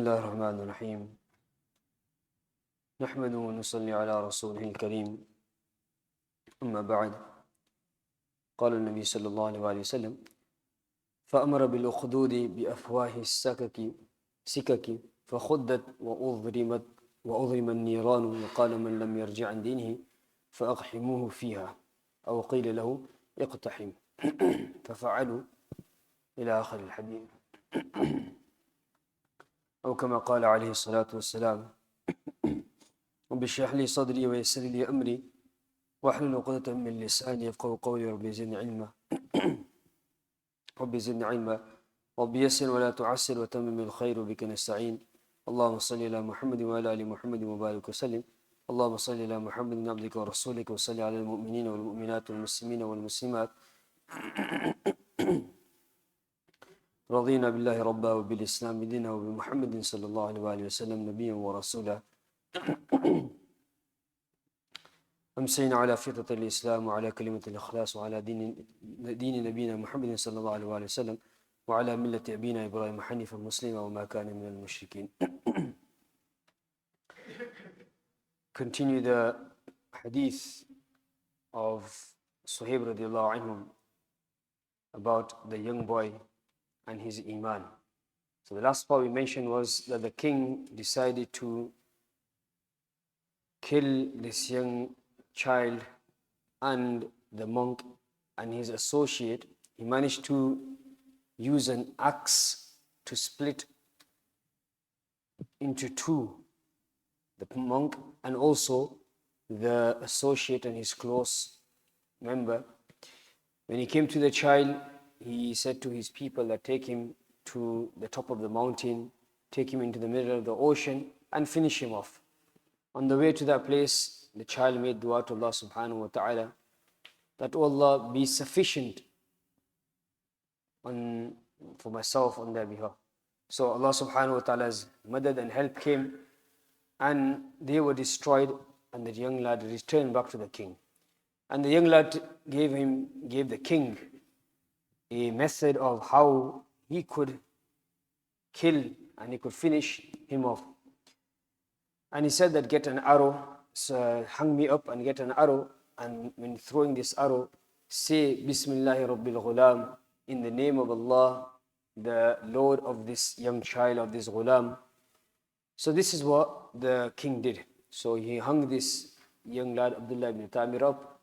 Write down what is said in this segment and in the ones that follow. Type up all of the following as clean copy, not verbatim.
الله الرحمن الرحيم نحمده ونصلي على رسوله الكريم أما بعد قال النبي صلى الله عليه وسلم فأمر بالأخدود بأفواه سكك فخدت وأضرم النيران وقال من لم يرجع عن دينه فأقحموه فيها أو قيل له اقتحم ففعلوا إلى آخر الحديث أو كما قال عليه الصلاة والسلام رب اشرح لي صدري ويسر لي أمري واحلل عقدة من لساني يفقهوا قولي رب زدني علما رب زدني علما رب يسر ولا تعسر وتمم الخير بك نستعين اللهم صل على محمد وعلى آل محمد وبارك وسلم اللهم صل على محمد عبدك ورسولك وصل على المؤمنين والمؤمنات والمسلمين والمسلمات رضينا بالله ربا وبالإسلام دينا وبمحمد صلى الله عليه وسلم نبيا ورسولا أمسينا على فطرة الإسلام وعلى كلمة الإخلاص وعلى دين نبينا محمد صلى الله عليه وسلم وعلى ملة أبينا إبراهيم حنيفا مسلما وما كان من المشركين. Continue the hadith of Suhaib radiallahu anhum about the young boy and his iman. So the last part we mentioned was that the king decided to kill this young child and the monk and his associate. He managed to use an axe to split into two the monk and also the associate and his close member. When he came to the child, he said to his people that take him to the top of the mountain, take him into the middle of the ocean and finish him off. On the way to that place, the child made dua to Allah subhanahu wa ta'ala that, "Oh Allah, be sufficient for myself on their behalf." So Allah subhanahu wa ta'ala's madad and help came and they were destroyed and the young lad returned back to the king. And the young lad gave the king a method of how he could kill and he could finish him off. And he said that, "Get an arrow, so hang me up and get an arrow, and when throwing this arrow, say Bismillahi Rabbil Ghulam, in the name of Allah, the Lord of this young child, of this ghulam." So this is what the king did. So he hung this young lad, Abdullah ibn Tamir, up.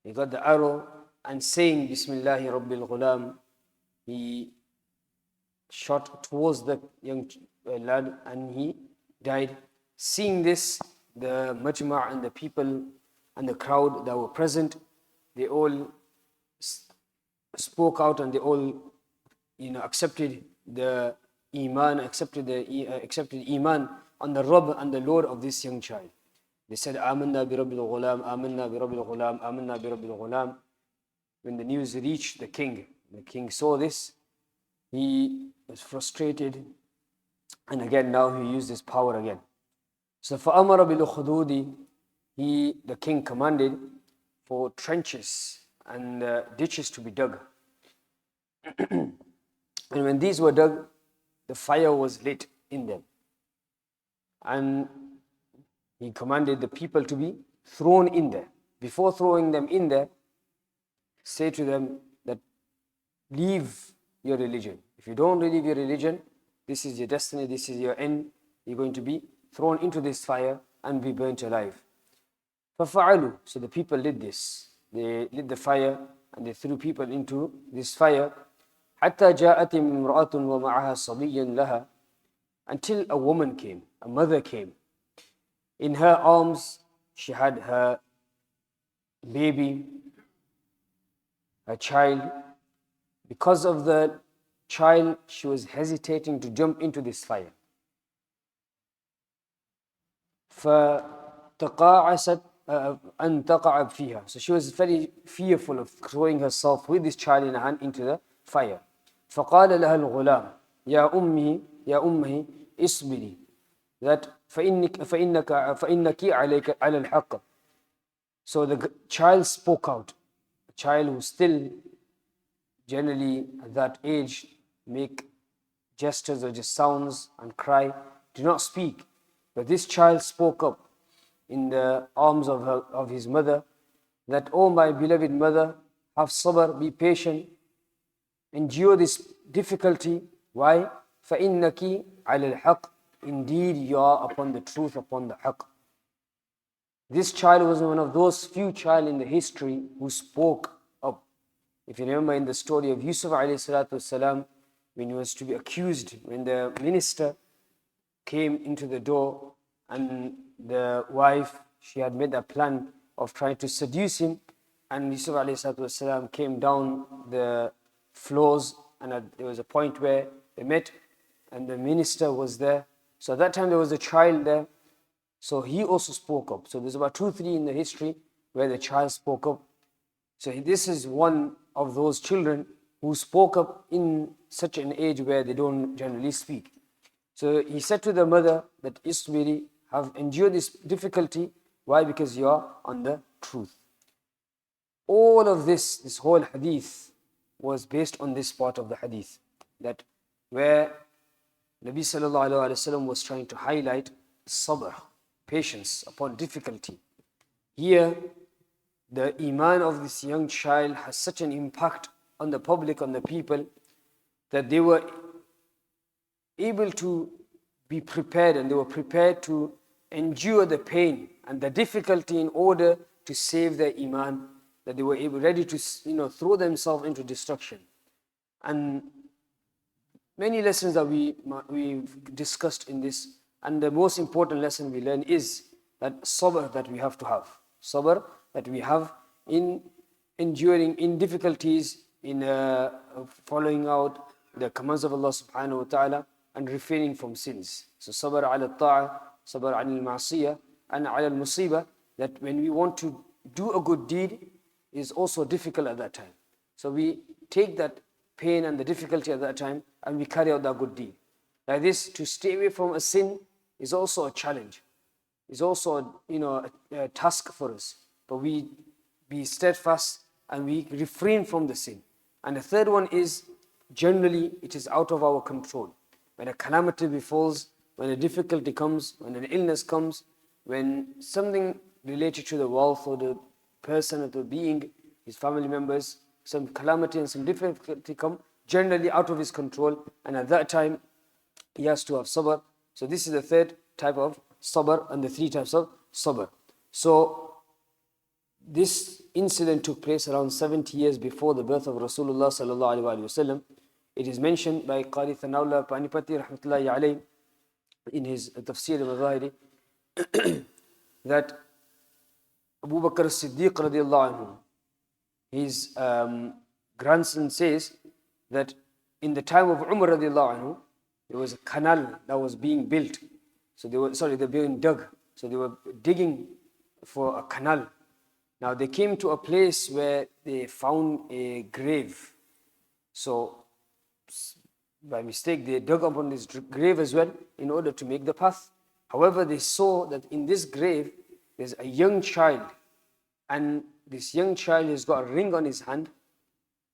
He got the arrow and saying Bismillahi Rabbil Ghulam, he shot towards the young lad and he died. Seeing this, the majma' and the people and the crowd that were present, they all spoke out and they all, accepted the iman, accepted iman on the Rabb and the Lord of this young child. They said, "Amanna bi Rabbil Ghulam, Amanna bi Rabbil Ghulam, Amanna bi Rabbil Ghulam." When the news reached the king saw this, he was frustrated, and again now he used his power again. So فَأَمَرَ بِالْأُخْدُودِ, the king commanded for trenches and ditches to be dug. And when these were dug, the fire was lit in them. And he commanded the people to be thrown in there. Before throwing them in there, say to them that, "Leave your religion. If you don't leave your religion, this is your destiny, this is your end. You're going to be thrown into this fire and be burnt alive." فَفَعَلُوا. So the people did this. They lit the fire and they threw people into this fire. حَتَّى جَاءَتْ امْرَأَةٌ وَمَعَهَا صَبِيٌّ لَهَا. Until a woman came, a mother came. In her arms, she had her baby, her child. Because of the child, she was hesitating to jump into this fire. فَتَقَاعَسَتْ أَنْ تَقَعَ فِيهَا. So she was very fearful of throwing herself with this child in her hand into the fire. فَقَالَ لَهَا الْغُلَامِ يَا أُمِّهِ اصْبِرِي. That فَإِنَّكِ عَلَيْكَ عَلَى الْحَقِّ. So the child spoke out. A child who still generally at that age make gestures or just sounds and cry, do not speak. But this child spoke up in the arms of his mother, that, "Oh my beloved mother, have sabr, be patient, endure this difficulty." Why? فَإِنَّكِ عَلَى الْحَقِّ, indeed you are upon the truth, upon the haqq. This child was one of those few child in the history who spoke up. If you remember in the story of Yusuf alayhi salatu wasalam, when he was to be accused, when the minister came into the door and the wife, she had made a plan of trying to seduce him, and Yusuf alayhi salatu wasalam came down the floors, and there was a point where they met and the minister was there. So at that time there was a child there, so he also spoke up. So there's about 2-3 in the history where the child spoke up. So this is one of those children who spoke up in such an age where they don't generally speak. So he said to the mother that, "Isbiri, have endured this difficulty." Why? Because you are on the truth. All of this whole hadith was based on this part of the hadith, that where Nabi sallallahu alaihi wasallam was trying to highlight sabr, patience upon difficulty. Here, the iman of this young child has such an impact on the public, on the people, that they were able to be prepared, and they were prepared to endure the pain and the difficulty in order to save their iman, that they were ready to throw themselves into destruction. And many lessons that we've discussed in this, and the most important lesson we learn is that sabr that we have to have. Sabr that we have in enduring in difficulties, in following out the commands of Allah subhanahu wa ta'ala, and refraining from sins. So sabr ala ta'a, sabr ala al-ma'siyah, and ala al-musibah, that when we want to do a good deed is also difficult at that time. So we take that pain and the difficulty at that time and we carry out that good deed. Like this, to stay away from a sin is also a challenge. It's also a task for us. But we be steadfast and we refrain from the sin. And the third one is, generally it is out of our control. When a calamity befalls, when a difficulty comes, when an illness comes, when something related to the wealth or the person or the being, his family members, some calamity and some difficulty come, generally out of his control, and at that time he has to have sabr. So this is the third type of sabr and the 3 types of sabr. So this incident took place around 70 years before the birth of Rasulullah sallallahu alaihi wasallam. It is mentioned by Qari Thanaullah Panipati rahmatullahi alayhi in his Tafsir al-Zahiri that Abu Bakr as-Siddiq radiallahu anhu, his grandson, says that in the time of Umar radiallahu anhu, there was a canal that was being built. So they were being dug. So they were digging for a canal. Now they came to a place where they found a grave. So by mistake they dug upon this grave as well in order to make the path. However, they saw that in this grave there's a young child, and this young child has got a ring on his hand,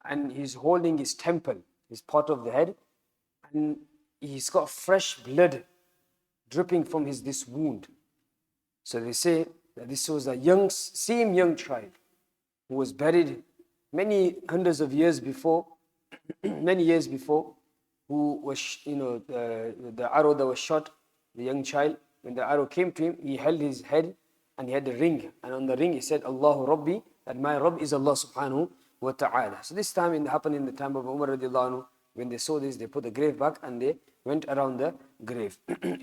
and he's holding his temple, his part of the head, and he's got fresh blood dripping from this wound. So they say that this was a same young child who was buried many hundreds of years before, many years before, who was, the arrow that was shot, the young child, when the arrow came to him, he held his head and he had a ring, and on the ring he said, "Allahu Rabbi," that my Rabb is Allah subhanahu wa ta'ala. So this time happened in the time of Umar radiallahu anhu. When they saw this, they put the grave back and they went around the grave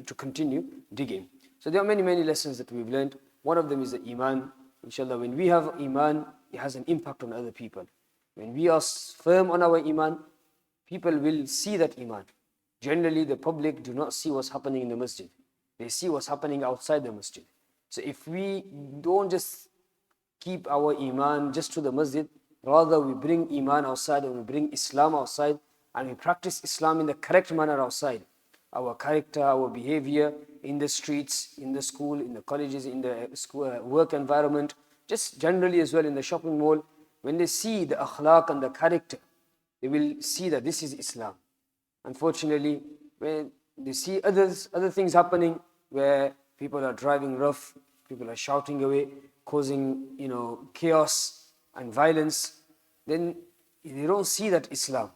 to continue digging. So there are many, many lessons that we've learned. One of them is the iman. Inshallah, when we have iman, it has an impact on other people. When we are firm on our iman, people will see that iman. Generally, the public do not see what's happening in the masjid. They see what's happening outside the masjid. So if we don't just keep our iman just to the masjid, rather we bring iman outside and we bring Islam outside, and we practice Islam in the correct manner outside. Our character, our behavior in the streets, in the school, in the colleges, in the school, work environment, just generally as well in the shopping mall. When they see the akhlaq and the character, they will see that this is Islam. Unfortunately, when they see other things happening where people are driving rough, people are shouting away, causing, chaos and violence, then they don't see that Islam.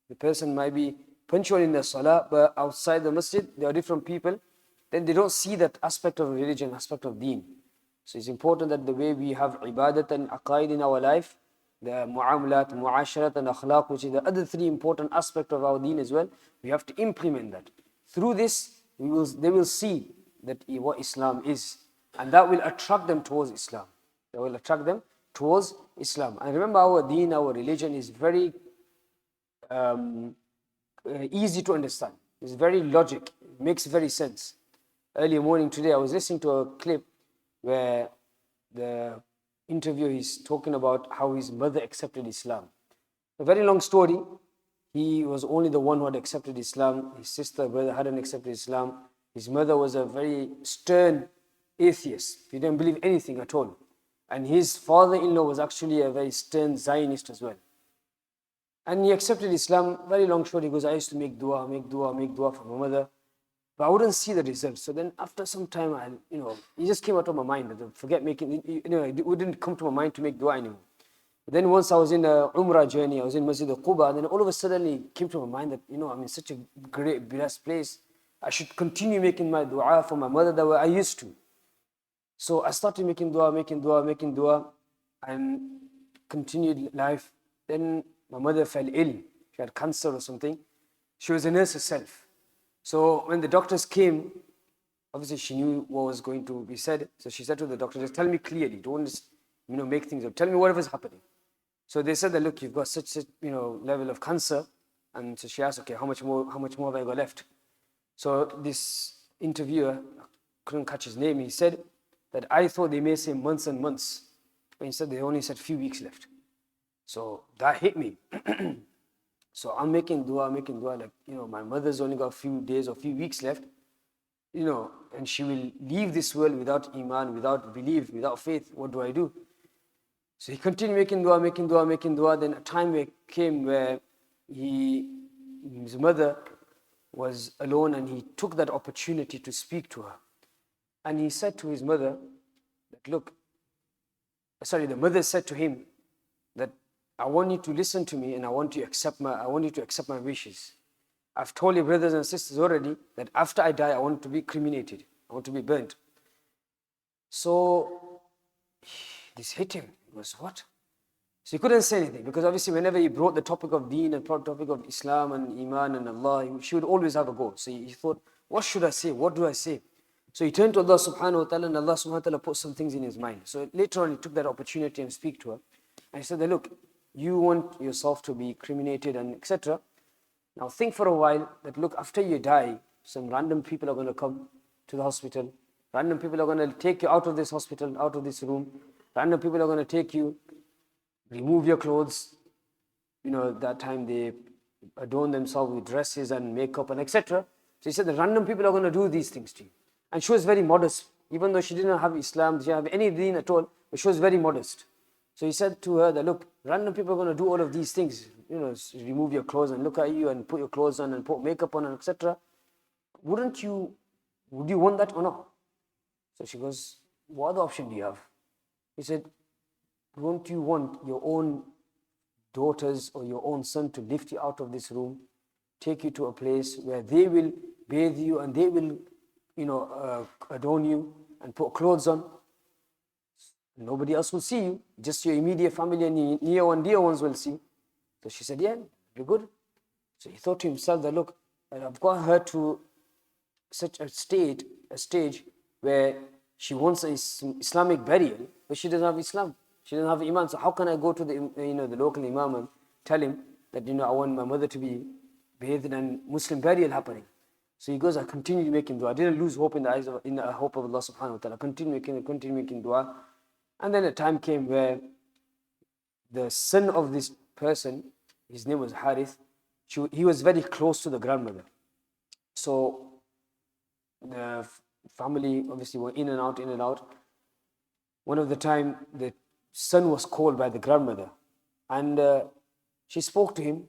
The person might be punctual in the salah, but outside the masjid, they are different people. Then they don't see that aspect of religion, aspect of deen. So it's important that the way we have ibadat and aqaid in our life, the mu'amalat, mu'asharat and akhlaq, which is the other three important aspects of our deen as well, we have to implement that. Through this, they will see that what Islam is. And that will attract them towards Islam. That will attract them towards Islam. And remember, our deen, our religion is very easy to understand. It's very logic. It makes very sense. Early morning today, I was listening to a clip where the interviewer is talking about how his mother accepted Islam. A very long story. He was only the one who had accepted Islam. His sister, brother hadn't accepted Islam. His mother was a very stern atheist. He didn't believe anything at all. And his father-in-law was actually a very stern Zionist as well. And he accepted Islam. Very long story. He goes, I used to make dua for my mother. But I wouldn't see the results. So then after some time, it just came out of my mind. Forget making, it wouldn't come to my mind to make dua anymore. But then once I was in a Umrah journey, I was in Masjid al-Quba, and then all of a sudden it came to my mind that, I'm in such a great, blessed place. I should continue making my dua for my mother the way I used to. So I started making dua, and continued life. Then my mother fell ill. She had cancer or something. She was a nurse herself. So when the doctors came, obviously she knew what was going to be said. So she said to the doctor, just tell me clearly. Don't just, make things up. Tell me whatever's happening. So they said that, look, you've got such level of cancer. And so she asked, okay, how much more have I got left? So this interviewer, I couldn't catch his name, he said that I thought they may say months and months. But instead they only said few weeks left. So that hit me. So I'm making dua, like, my mother's only got a few days or few weeks left, and she will leave this world without iman, without belief, without faith. What do I do? So he continued making dua. Then a time came where his mother was alone, and he took that opportunity to speak to her. And he said to his mother that, the mother said to him that, I want you to listen to me, and I want you to accept my wishes. I've told your brothers and sisters already that after I die, I want to be cremated. I want to be burnt. So this hit him. He was, what? So he couldn't say anything, because obviously whenever he brought the topic of deen and topic of Islam and Iman and Allah, she would always have a go. So he thought, what should I say? What do I say? So he turned to Allah subhanahu wa ta'ala, and Allah subhanahu wa ta'ala put some things in his mind. So later on he took that opportunity and speak to her. And he said that, look, you want yourself to be cremated and etc. Now think for a while that, look, after you die, some random people are going to come to the hospital. Random people are going to take you out of this hospital, out of this room. Random people are going to take you, remove your clothes. That time they adorn themselves with dresses and makeup and etc. So he said the random people are going to do these things to you. And she was very modest. Even though she didn't have Islam, she didn't have any deen at all, but she was very modest. So he said to her that, look, random people are going to do all of these things, remove your clothes and look at you and put your clothes on and put makeup on and etc. Would you want that or not? So she goes, what other option do you have? He said, won't you want your own daughters or your own son to lift you out of this room, take you to a place where they will bathe you and they will, adorn you and put clothes on? Nobody else will see you. Just your immediate family and near and dear ones will see. So she said, yeah, very good. So he thought to himself that, look, I've got her to such a stage where she wants an Islamic burial, but she doesn't have Islam. She doesn't have Iman. So how can I go to the local Imam and tell him that, I want my mother to be bathed and Muslim burial happening? So he goes, I continued making dua. I didn't lose hope in the hope of Allah subhanahu wa ta'ala. Continued making dua. And then a time came where the son of this person, his name was Harith, he was very close to the grandmother. So the family obviously were in and out. One of the time, the son was called by the grandmother, and she spoke to him,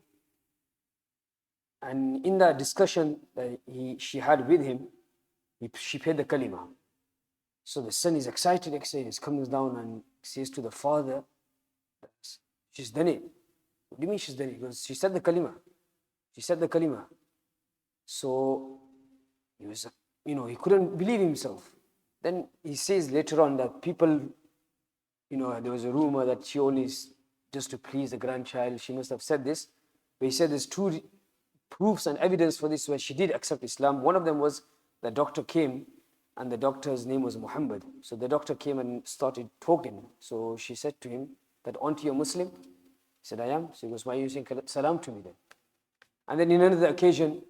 And in that discussion that she had with him, she paid the kalima. So the son is excited, he comes down and says to the father, she's done it. What do you mean she's done it? Because she said the kalima. She said the kalima. So he was, he couldn't believe himself. Then he says later on that people, there was a rumor that she only just to please the grandchild, she must have said this. But he said there's two proofs and evidence for this where she did accept Islam. One of them was the doctor came, and the doctor's name was Muhammad. So the doctor came and started talking. So she said to him that, aren't you a Muslim? He said, I am. So he goes, why are you saying salam to me then? And then in another occasion,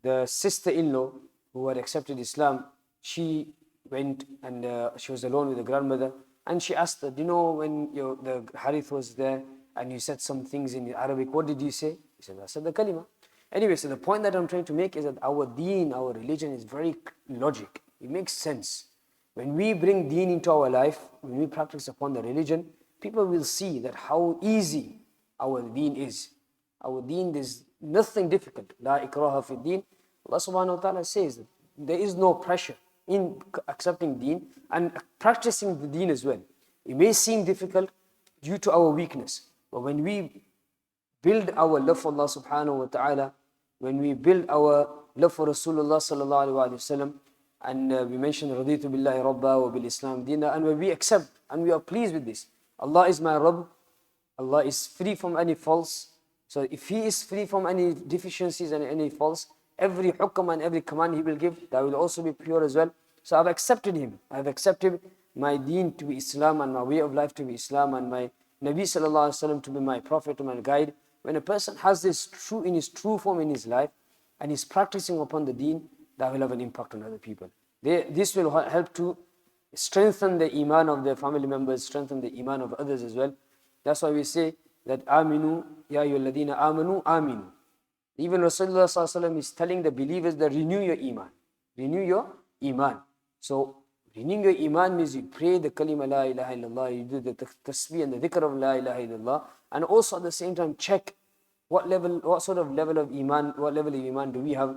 the sister-in-law who had accepted Islam, she went and she was alone with the grandmother, and she asked her, do you know when the Harith was there and you said some things in Arabic, what did you say? He said, I said the kalima. Anyway, so the point that I'm trying to make is that our deen, our religion is very logic. It makes sense. When we bring deen into our life, when we practice upon the religion, people will see that how easy our deen is. Our deen is nothing difficult. La ikraha fi deen. Allah subhanahu wa ta'ala says that there is no pressure in accepting deen and practicing the deen as well. It may seem difficult due to our weakness, but when we build our love for Allah subhanahu wa ta'ala, when we build our love for Rasulullah sallallahu alayhi wa sallam, and we mentioned Raditu billahi rabba wa bil Islam dina, and when we accept and we are pleased with this, Allah is my Rabb, Allah is free from any faults. So if He is free from any deficiencies and any faults, every hukam and every command He will give, that will also be pure as well. So I've accepted Him. I've accepted my deen to be Islam and my way of life to be Islam and my Nabi sallallahu alaihi wasallam to be my prophet and my guide. When a person has this true in his true form in his life and is practicing upon the deen, that will have an impact on other people. This will help to strengthen the iman of their family members, strengthen the iman of others as well. That's why we say that aminu ya ayyuhalladhina amanu aminu. Even Rasulullah sallallahu alaihi wasallam is telling the believers that renew your iman. Renew your iman. So renewing your iman means you pray the kalima la ilaha illallah, you do the tasbih and the dhikr of la ilaha illallah, and also at the same time check what sort of level of iman do we have,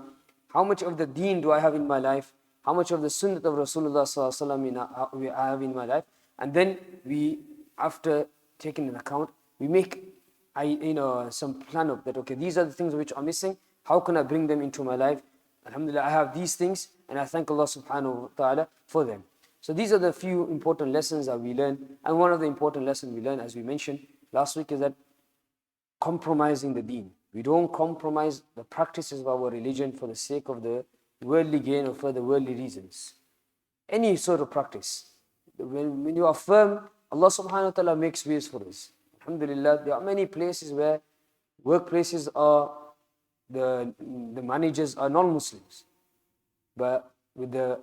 how much of the deen do I have in my life, how much of the sunnah of Rasulullah sallallahu alaihi wasallam I have in my life, and then we, after taking an account, we make some plan of that. Okay, these are the things which are missing. How can I bring them into my life? Alhamdulillah, I have these things, and I thank Allah subhanahu wa ta'ala for them. So these are the few important lessons that we learn. And one of the important lessons we learn, as we mentioned last week, is that compromising the deen. We don't compromise the practices of our religion for the sake of the worldly gain or for the worldly reasons. Any sort of practice. When you are firm, Allah subhanahu wa ta'ala makes ways for us. Alhamdulillah, there are many places where workplaces are, the managers are non-Muslims. But with the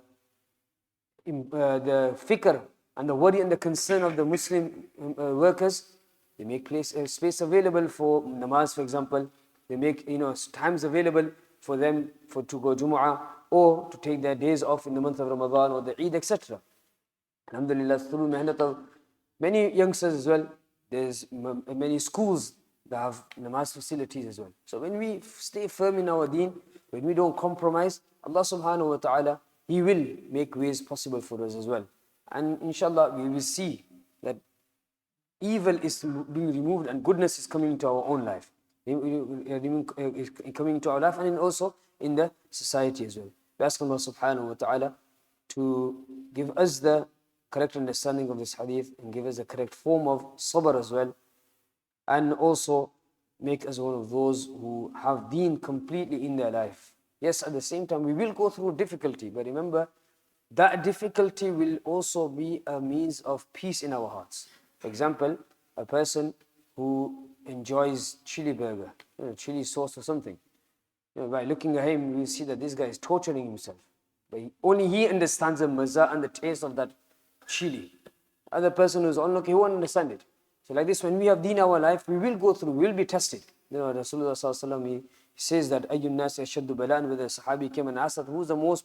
fikr and the worry and the concern of the Muslim workers, they make space available for namaz, for example. They make times available for them to go Jumu'ah or to take their days off in the month of Ramadan or the Eid, etc. Alhamdulillah, through mehnat of many youngsters as well, there's many schools that have namaz facilities as well. So when we stay firm in our deen, when we don't compromise, Allah subhanahu wa ta'ala, He will make ways possible for us as well. And inshallah, we will see that evil is being removed and goodness is coming into our own life. Coming into our life and also in the society as well. We ask Allah subhanahu wa ta'ala to give us the correct understanding of this hadith and give us the correct form of sabr as well. And also make us one of those who have deen completely in their life. Yes, at the same time, we will go through difficulty, but remember, that difficulty will also be a means of peace in our hearts. For example, a person who enjoys chili burger, chili sauce or something. By looking at him, we see that this guy is torturing himself. But only he understands the maza and the taste of that chili. Other person who's unlucky, he won't understand it. So like this, when we have deen in our life, we will go through, we will be tested. Rasulullah sallallahu alaihi wasallam, he says that ayyun nas yashaddu balan, where the Sahabi came and asked that who's the most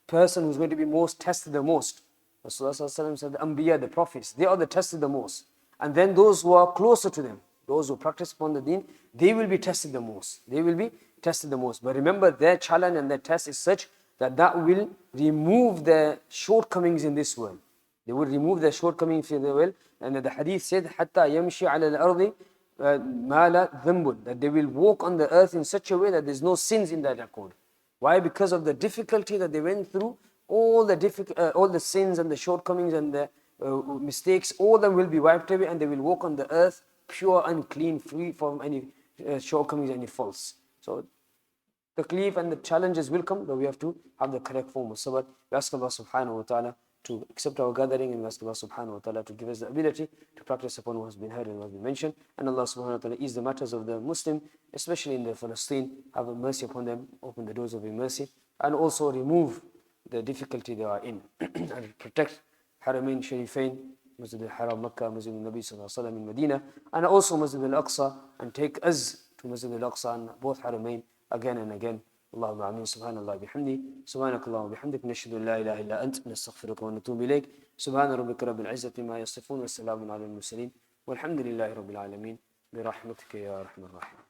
person who's going to be most tested the most. Rasulullah sallallahu alaihi wasallam said the Anbiya, the prophets, they are the tested the most. And then those who are closer to them, those who practice upon the deen, they will be tested the most. They will be tested the most. But remember, their challenge and their test is such that that will remove their shortcomings in this world. They will remove their shortcomings in the world. And the hadith said, حَتَّى يَمْشِي عَلَى الْأَرْضِ مَا لَا ذَنْبٌ, that they will walk on the earth in such a way that there's no sins in that record. Why? Because of the difficulty that they went through, all the sins and the shortcomings and the mistakes, all of them will be wiped away, and they will walk on the earth pure and clean, free from any shortcomings, any faults. So taklif and the challenges will come, but we have to have the correct form of sabr. We ask Allah subhanahu wa ta'ala to accept our gathering, and we ask Allah subhanahu wa ta'ala to give us the ability to practice upon what has been heard and what has been mentioned. And Allah subhanahu wa ta'ala ease the matters of the Muslim, especially in the Palestine. Have mercy upon them, open the doors of your mercy, and also remove the difficulty they are in and protect Haramain Sharifain, Masjid al-Haram Makkah, Masjid al-Nabi sallallahu alaihi wasallam in Medina, and also Masjid al-Aqsa, and take us to Masjid al-Aqsa and both Haramain again and again. اللهم آمين. سبحان الله بحمده سبحانك اللهم وبحمدك نشهد أن لا إله إلا أنت نستغفرك ونتوب إليك. سبحان ربك رب العزة ما يصفون والسلام على المرسلين والحمد لله رب العالمين برحمتك يا أرحم الراحمين.